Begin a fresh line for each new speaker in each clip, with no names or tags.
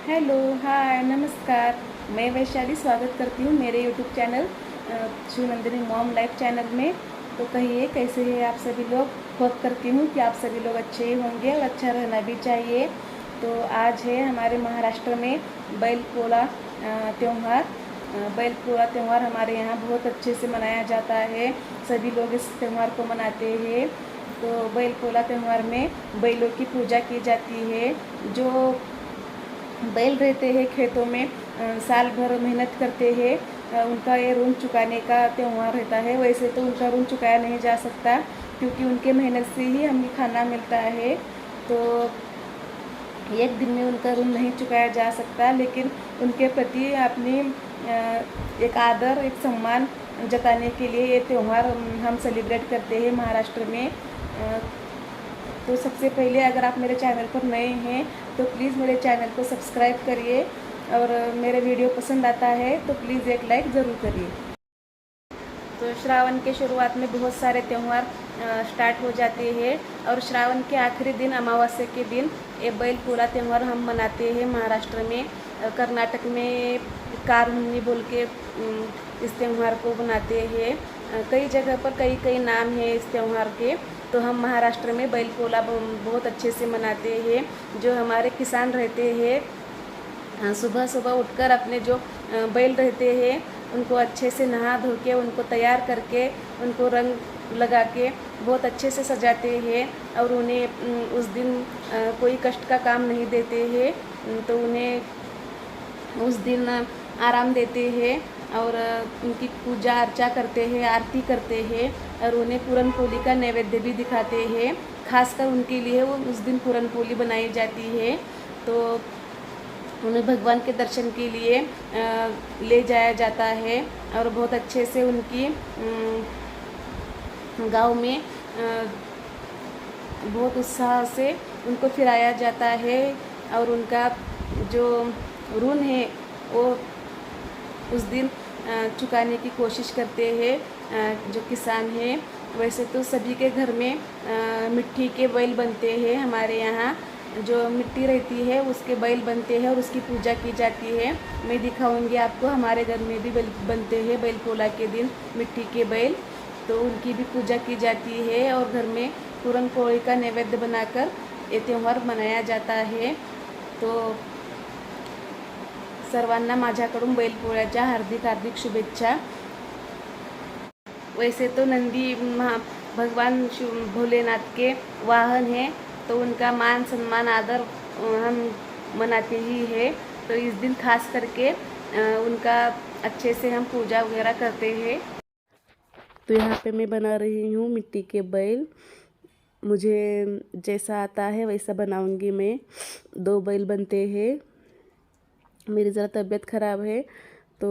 Hello, हाय, नमस्कार। मैं वैशाली स्वागत करती हूँ मेरे YouTube channel Shivnandini mom life channel में। तो कहिए कैसे हैं आप सभी लोग। होप करती हूँ कि आप सभी लोग अच्छे ही होंगे और अच्छा रहना भी चाहिए। तो आज है हमारे महाराष्ट्र में बैल पोला त्यौहार। बैल पोला त्यौहार हमारे यहाँ बहुत अच्छे से मनाया जाता है। सभी लोग इस त्यौहार को मनाते हैं। तो बैल पोला त्यौहार में बैलों की पूजा की जाती है। जो बैल रहते हैं खेतों में, साल भर मेहनत करते हैं, उनका ये ऋण चुकाने का त्यौहार रहता है। वैसे तो उनका ऋण चुकाया नहीं जा सकता क्योंकि उनके मेहनत से ही हमें खाना मिलता है। तो एक दिन में उनका ऋण नहीं चुकाया जा सकता, लेकिन उनके प्रति अपनी एक आदर, एक सम्मान जताने के लिए ये त्यौहार हम सेलिब्रेट करते हैं महाराष्ट्र में। तो सबसे पहले अगर आप मेरे चैनल पर नए हैं तो प्लीज़ मेरे चैनल को सब्सक्राइब करिए, और मेरे वीडियो पसंद आता है तो प्लीज़ एक लाइक ज़रूर करिए। तो श्रावण के शुरुआत में बहुत सारे त्यौहार स्टार्ट हो जाते हैं, और श्रावण के आखिरी दिन अमावस्या के दिन ये बैल पोला त्यौहार हम मनाते हैं महाराष्ट्र में। कर्नाटक में कारहुन्नी बोल के इस त्यौहार को मनाते हैं। कई जगह पर कई कई नाम है इस त्यौहार के। तो हम महाराष्ट्र में बैल पोला बहुत अच्छे से मनाते हैं। जो हमारे किसान रहते हैं, सुबह सुबह उठकर अपने जो बैल रहते हैं उनको अच्छे से नहा धो के, उनको तैयार करके, उनको रंग लगा के बहुत अच्छे से सजाते हैं, और उन्हें उस दिन कोई कष्ट का काम नहीं देते हैं। तो उन्हें उस दिन आराम देते हैं, और उनकी पूजा अर्चा करते हैं, आरती करते हैं, और उन्हें पूरन पोली का नैवेद्य भी दिखाते हैं। खासकर उनके लिए वो उस दिन पूरन पोली बनाई जाती है। तो उन्हें भगवान के दर्शन के लिए ले जाया जाता है, और बहुत अच्छे से उनकी गांव में बहुत उत्साह से उनको फिराया जाता है, और उनका जो ऋण है वो उस दिन चुकाने की कोशिश करते हैं जो किसान हैं। वैसे तो सभी के घर में मिट्टी के बैल बनते हैं। हमारे यहाँ जो मिट्टी रहती है उसके बैल बनते हैं और उसकी पूजा की जाती है। मैं दिखाऊंगी आपको, हमारे घर में भी बैल बनते हैं बैल पोला के दिन मिट्टी के बैल। तो उनकी भी पूजा की जाती है, और घर में पूरन पोली का नैवेद्य बनाकर ये त्यौहार मनाया जाता है। तो सर्वांना माझ्याकडून बैलपोळ्याच्या हार्दिक हार्दिक शुभेच्छा। वैसे तो नंदी भगवान शिव भोलेनाथ के वाहन हैं, तो उनका मान सम्मान आदर हम मनाते ही है। तो इस दिन खास करके उनका अच्छे से हम पूजा वगैरह करते हैं। तो यहाँ पे मैं बना रही हूँ मिट्टी के बैल। मुझे जैसा आता है वैसा बनाऊंगी मैं। 2 बैल बनते हैं। मेरी ज़रा तबीयत ख़राब है तो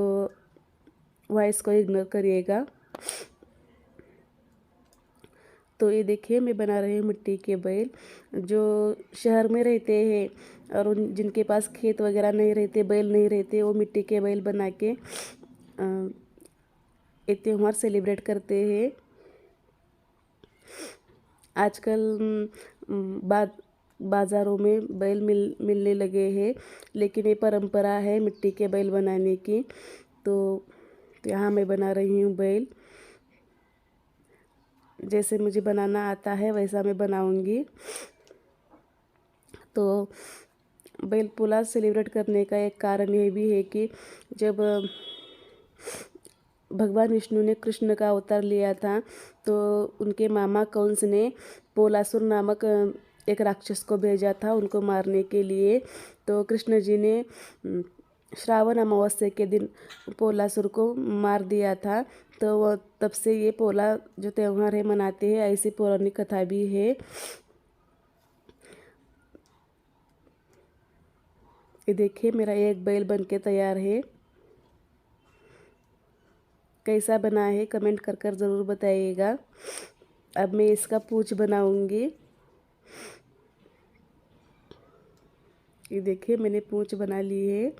वॉइस को इग्नोर करिएगा। तो ये देखिए मैं बना रही हूँ मिट्टी के बैल। जो शहर में रहते हैं और उन जिनके पास खेत वगैरह नहीं रहते, बैल नहीं रहते, वो मिट्टी के बैल बना के ये त्यौहार सेलिब्रेट करते हैं। आजकल बाज़ारों में बैल मिलने लगे हैं, लेकिन ये परंपरा है मिट्टी के बैल बनाने की। तो यहाँ मैं बना रही हूँ बैल। जैसे मुझे बनाना आता है वैसा मैं बनाऊंगी। तो बैल पोला सेलिब्रेट करने का एक कारण ये भी है कि जब भगवान विष्णु ने कृष्ण का अवतार लिया था, तो उनके मामा कंस ने पोलासुर नामक एक राक्षस को भेजा था उनको मारने के लिए। तो कृष्ण जी ने श्रावण अमावस्या के दिन पोलासुर को मार दिया था। तो वो तब से ये पोला जो त्यौहार है मनाते हैं। ऐसी पौराणिक कथा भी है। ये देखिए मेरा एक बैल बन के तैयार है। कैसा बना है कमेंट कर कर ज़रूर बताइएगा। अब मैं इसका पूंछ बनाऊंगी। ये देखिए मैंने पूंछ बना ली है।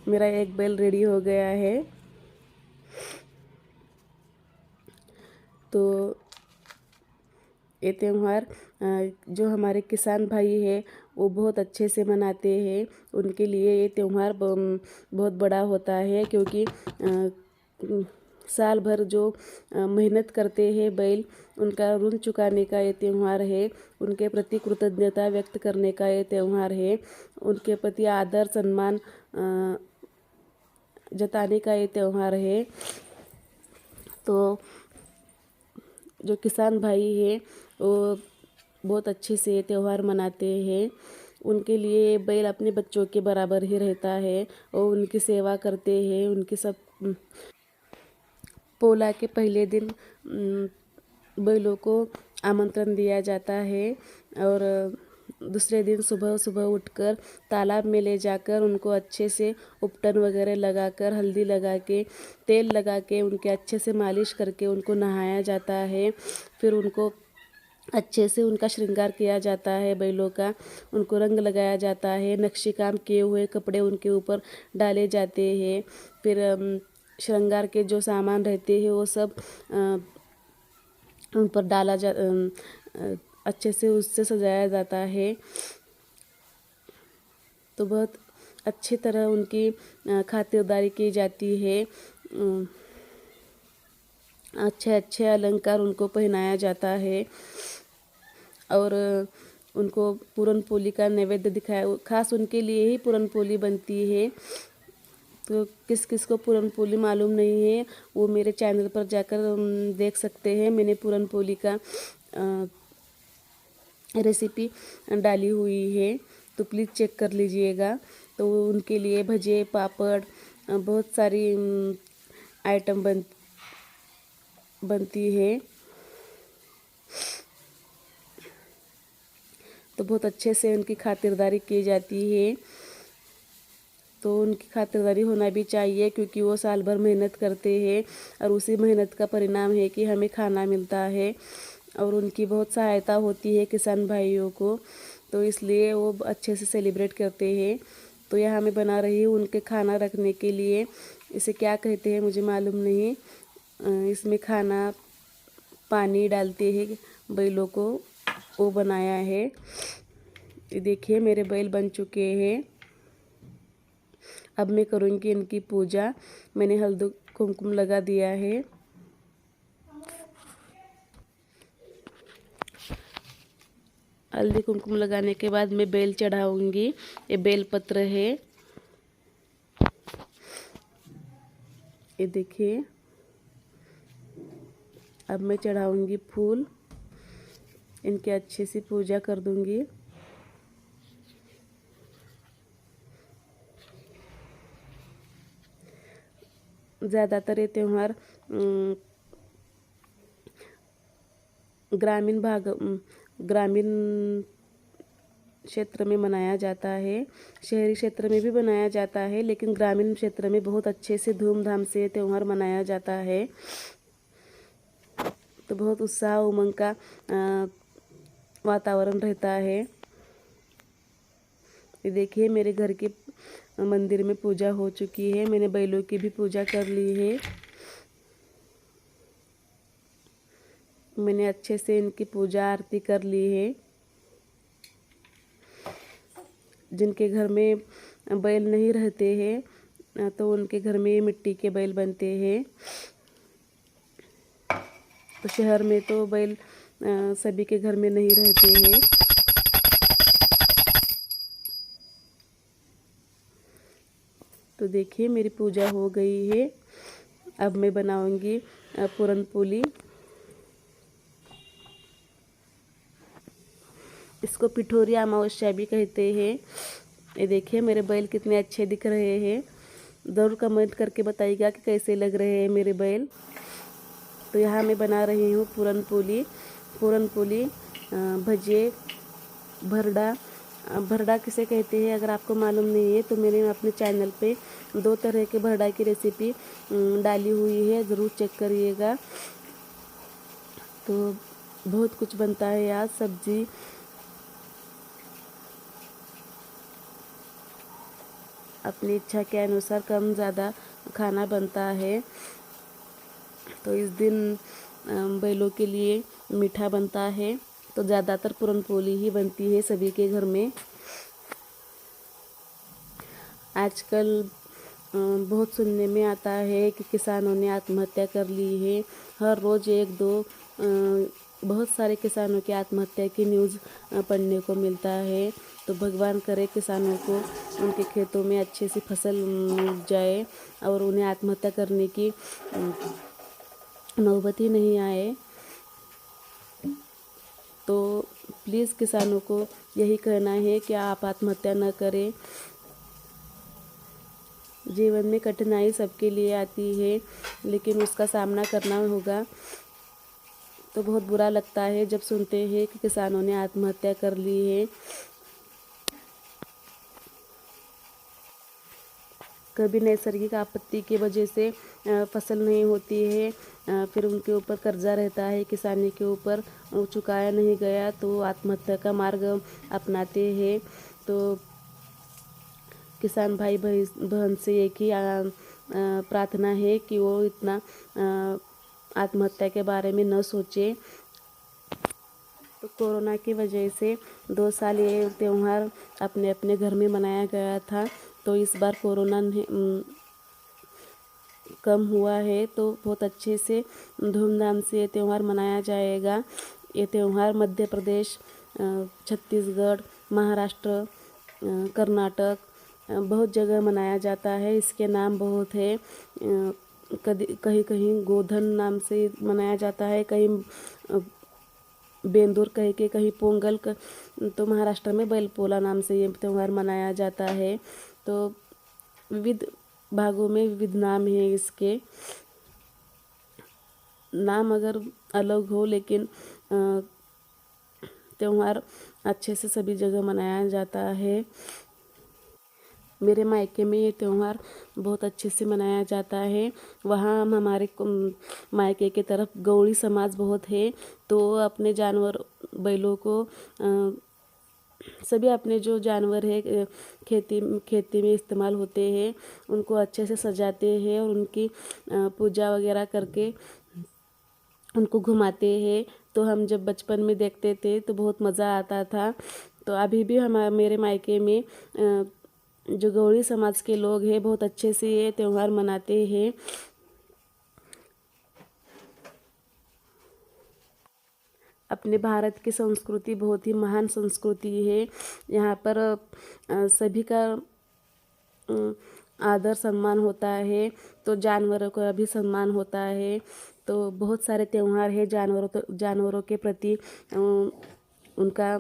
मेरा एक बैल रेडी हो गया है। तो ये त्यौहार जो हमारे किसान भाई है वो बहुत अच्छे से मनाते हैं। उनके लिए ये त्यौहार बहुत बड़ा होता है, क्योंकि साल भर जो मेहनत करते हैं बैल, उनका ऋण चुकाने का ये त्यौहार है। उनके प्रति कृतज्ञता व्यक्त करने का ये त्यौहार है। उनके प्रति आदर सम्मान जताने का ये त्यौहार है। तो जो किसान भाई है वो बहुत अच्छे से ये त्यौहार मनाते हैं। उनके लिए बैल अपने बच्चों के बराबर ही रहता है और उनकी सेवा करते हैं। उनकी सब पोला के पहले दिन बैलों को आमंत्रण दिया जाता है और दूसरे दिन सुबह सुबह उठकर तालाब में ले जाकर उनको अच्छे से उपटन वगैरह लगाकर, हल्दी लगा के, तेल लगा के, उनके अच्छे से मालिश करके उनको नहाया जाता है। फिर उनको अच्छे से उनका श्रृंगार किया जाता है बैलों का। उनको रंग लगाया जाता है, नक्शी काम किए हुए कपड़े उनके ऊपर डाले जाते हैं। फिर श्रृंगार के जो सामान रहते हैं वो सब उन पर डाला अच्छे से उससे सजाया जाता है। तो बहुत अच्छी तरह उनकी खातिरदारी की जाती है। अच्छे अच्छे अलंकार उनको पहनाया जाता है और उनको पूरन पोली का नैवेद्य दिखाया, खास उनके लिए ही पूरन पोली बनती है। तो किस किस को पूरन पोली मालूम नहीं है वो मेरे चैनल पर जाकर देख सकते हैं। मैंने पूरन पोली का रेसिपी डाली हुई है, तो प्लीज़ चेक कर लीजिएगा। तो उनके लिए भजे, पापड़, बहुत सारी आइटम बनती है। तो बहुत अच्छे से उनकी खातिरदारी की जाती है। तो उनकी खातिरदारी होना भी चाहिए, क्योंकि वो साल भर मेहनत करते हैं और उसी मेहनत का परिणाम है कि हमें खाना मिलता है और उनकी बहुत सहायता होती है किसान भाइयों को। तो इसलिए वो अच्छे से सेलिब्रेट करते हैं। तो यहाँ मैं बना रही हूँ उनके खाना रखने के लिए। इसे क्या कहते हैं मुझे मालूम नहीं। इसमें खाना पानी डालते हैं बैलों को, वो बनाया है। ये देखिए मेरे बैल बन चुके हैं। अब मैं करूँगी इनकी पूजा। मैंने हल्दी कुमकुम लगा दिया है। हल्दी कुमकुम लगाने के बाद मैं बेल चढ़ाऊंगी। ये बेल पत्र है, ये देखिए। अब मैं चढ़ाऊंगी फूल, इनकी अच्छे से पूजा कर दूंगी। ज़्यादातर ये त्यौहार ग्रामीण क्षेत्र में मनाया जाता है। शहरी क्षेत्र में भी मनाया जाता है, लेकिन ग्रामीण क्षेत्र में बहुत अच्छे से धूमधाम से त्यौहार मनाया जाता है। तो बहुत उत्साह उमंग का वातावरण रहता है। ये देखिए मेरे घर के मंदिर में पूजा हो चुकी है। मैंने बैलों की भी पूजा कर ली है। मैंने अच्छे से इनकी पूजा आरती कर ली है। जिनके घर में बैल नहीं रहते हैं तो उनके घर में मिट्टी के बैल बनते हैं। तो शहर में तो बैल सभी के घर में नहीं रहते हैं। तो देखिए मेरी पूजा हो गई है। अब मैं बनाऊंगी पूरन पोली। इसको पिठोरी अमावस्या भी कहते हैं। ये देखिए मेरे बैल कितने अच्छे दिख रहे हैं। ज़रूर कमेंट करके बताइएगा कि कैसे लग रहे हैं मेरे बैल। तो यहाँ मैं बना रही हूँ पूरन पोली, भजे, भरड़ा किसे कहते हैं अगर आपको मालूम नहीं है तो मैंने अपने चैनल पे 2 तरह के भरड़ा की रेसिपी डाली हुई है, ज़रूर चेक करिएगा। तो बहुत कुछ बनता है आज, सब्जी, अपनी इच्छा के अनुसार कम ज़्यादा खाना बनता है। तो इस दिन बैलों के लिए मीठा बनता है। तो ज़्यादातर पुरनपोली ही बनती है सभी के घर में। आजकल बहुत सुनने में आता है कि किसानों ने आत्महत्या कर ली है। हर रोज़ एक दो बहुत सारे किसानों की आत्महत्या की न्यूज़ पढ़ने को मिलता है। तो भगवान करे किसानों को उनके खेतों में अच्छे से फसल मिल जाए और उन्हें आत्महत्या करने की नौबत ही नहीं आए। तो प्लीज़ किसानों को यही कहना है कि आप आत्महत्या न करें। जीवन में कठिनाई सबके लिए आती है, लेकिन उसका सामना करना होगा। तो बहुत बुरा लगता है जब सुनते हैं कि किसानों ने आत्महत्या कर ली है। कभी नैसर्गिक आपत्ति की वजह से फसल नहीं होती है, फिर उनके ऊपर कर्जा रहता है किसानी के ऊपर, वो चुकाया नहीं गया तो आत्महत्या का मार्ग अपनाते हैं। तो किसान भाई बहन से एक ही प्रार्थना है कि वो इतना आत्महत्या के बारे में न सोचे। तो कोरोना की वजह से 2 साल ये त्यौहार अपने अपने घर में मनाया गया था। तो इस बार कोरोना कम हुआ है तो बहुत अच्छे से धूमधाम से ये त्यौहार मनाया जाएगा। ये त्यौहार मध्य प्रदेश, छत्तीसगढ़, महाराष्ट्र, कर्नाटक बहुत जगह मनाया जाता है। इसके नाम बहुत है, कहीं कहीं गोधन नाम से मनाया जाता है, कहीं बेंदूर कह के, कहीं पोंगल तो महाराष्ट्र में बैलपोला नाम से ये त्यौहार मनाया जाता है। तो विविध भागों में विविध नाम है इसके। नाम अगर अलग हो लेकिन त्यौहार अच्छे से सभी जगह मनाया जाता है। मेरे मायके में ये त्यौहार बहुत अच्छे से मनाया जाता है। वहाँ हमारे मायके के तरफ गौड़ी समाज बहुत है, तो अपने जानवर बैलों को सभी अपने जो जानवर है खेती में इस्तेमाल होते हैं उनको अच्छे से सजाते हैं और उनकी पूजा वगैरह करके उनको घुमाते हैं। तो हम जब बचपन में देखते थे तो बहुत मज़ा आता था। तो अभी भी मेरे मायके में जो गौड़ी समाज के लोग हैं बहुत अच्छे से ये त्यौहार मनाते हैं। अपने भारत की संस्कृति बहुत ही महान संस्कृति है। यहाँ पर सभी का आदर सम्मान होता है, तो जानवरों का भी सम्मान होता है। तो बहुत सारे त्यौहार है जानवरों के प्रति उनका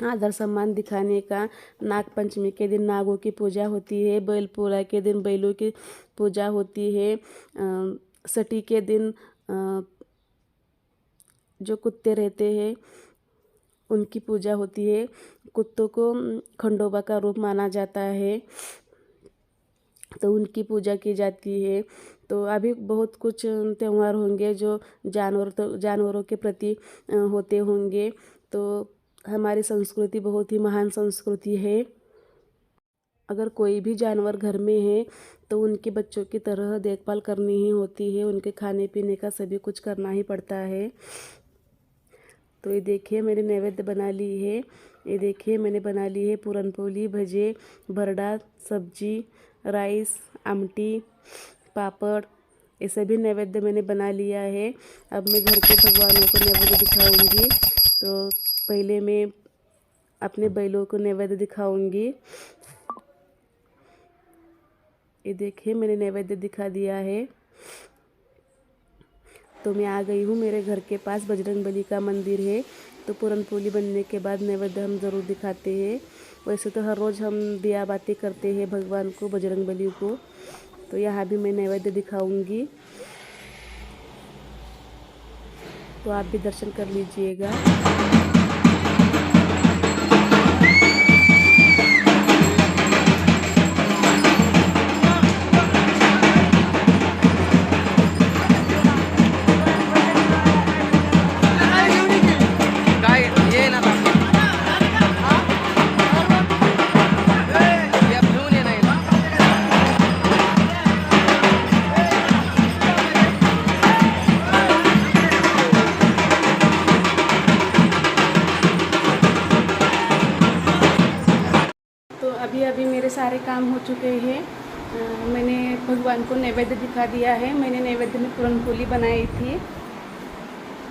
आदर सम्मान दिखाने का। नाग पंचमी के दिन नागों की पूजा होती है, बैलपोला के दिन बैलों की पूजा होती है, सटी के दिन जो कुत्ते रहते हैं उनकी पूजा होती है। कुत्तों को खंडोबा का रूप माना जाता है, तो उनकी पूजा की जाती है। तो अभी बहुत कुछ त्यौहार होंगे जो जानवरों के प्रति होते होंगे। तो हमारी संस्कृति बहुत ही महान संस्कृति है। अगर कोई भी जानवर घर में है तो उनके बच्चों की तरह देखभाल करनी ही होती है, उनके खाने पीने का सभी कुछ करना ही पड़ता है। तो ये देखिए मैंने नैवेद्य बना ली है। ये देखिए मैंने बना ली है पूरनपोली, भजे, भरडा, सब्जी, राइस, आमटी, पापड़, ये सभी नैवेद्य मैंने बना लिया है। अब मैं घर के भगवानों को नैवेद्य दिखाऊंगी। तो पहले मैं अपने बैलों को नैवेद्य दिखाऊंगी। ये देखिए मैंने नैवेद्य दिखा दिया है। तो मैं आ गई हूँ, मेरे घर के पास बजरंगबली का मंदिर है। तो पूरनपोली बनने के बाद नैवेद्य हम ज़रूर दिखाते हैं। वैसे तो हर रोज़ हम दिया बाती करते हैं भगवान को, बजरंगबली को। तो यहाँ भी मैं नैवेद्य दिखाऊंगी, तो आप भी दर्शन कर लीजिएगा। अभी अभी मेरे सारे काम हो चुके हैं। मैंने भगवान को नैवेद्य दिखा दिया है। मैंने नैवेद्य में पूरनपोली बनाई थी,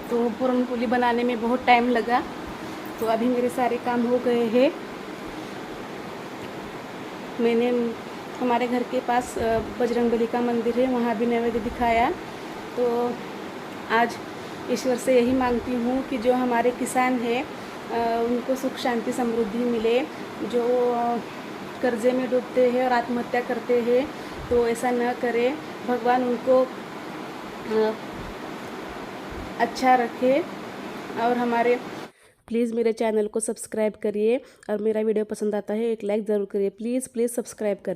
तो पूरनपोली बनाने में बहुत टाइम लगा। तो अभी मेरे सारे काम हो गए हैं। मैंने हमारे घर के पास बजरंगबली का मंदिर है, वहाँ भी नैवेद्य दिखाया। तो आज ईश्वर से यही मांगती हूँ कि जो हमारे किसान हैं उनको सुख शांति समृद्धि मिले। जो कर्जे में डूबते हैं और आत्महत्या करते हैं तो ऐसा न करें। भगवान उनको अच्छा रखे। और हमारे प्लीज़ मेरे चैनल को सब्सक्राइब करिए, और मेरा वीडियो पसंद आता है एक लाइक ज़रूर करिए। प्लीज़ सब्सक्राइब करें।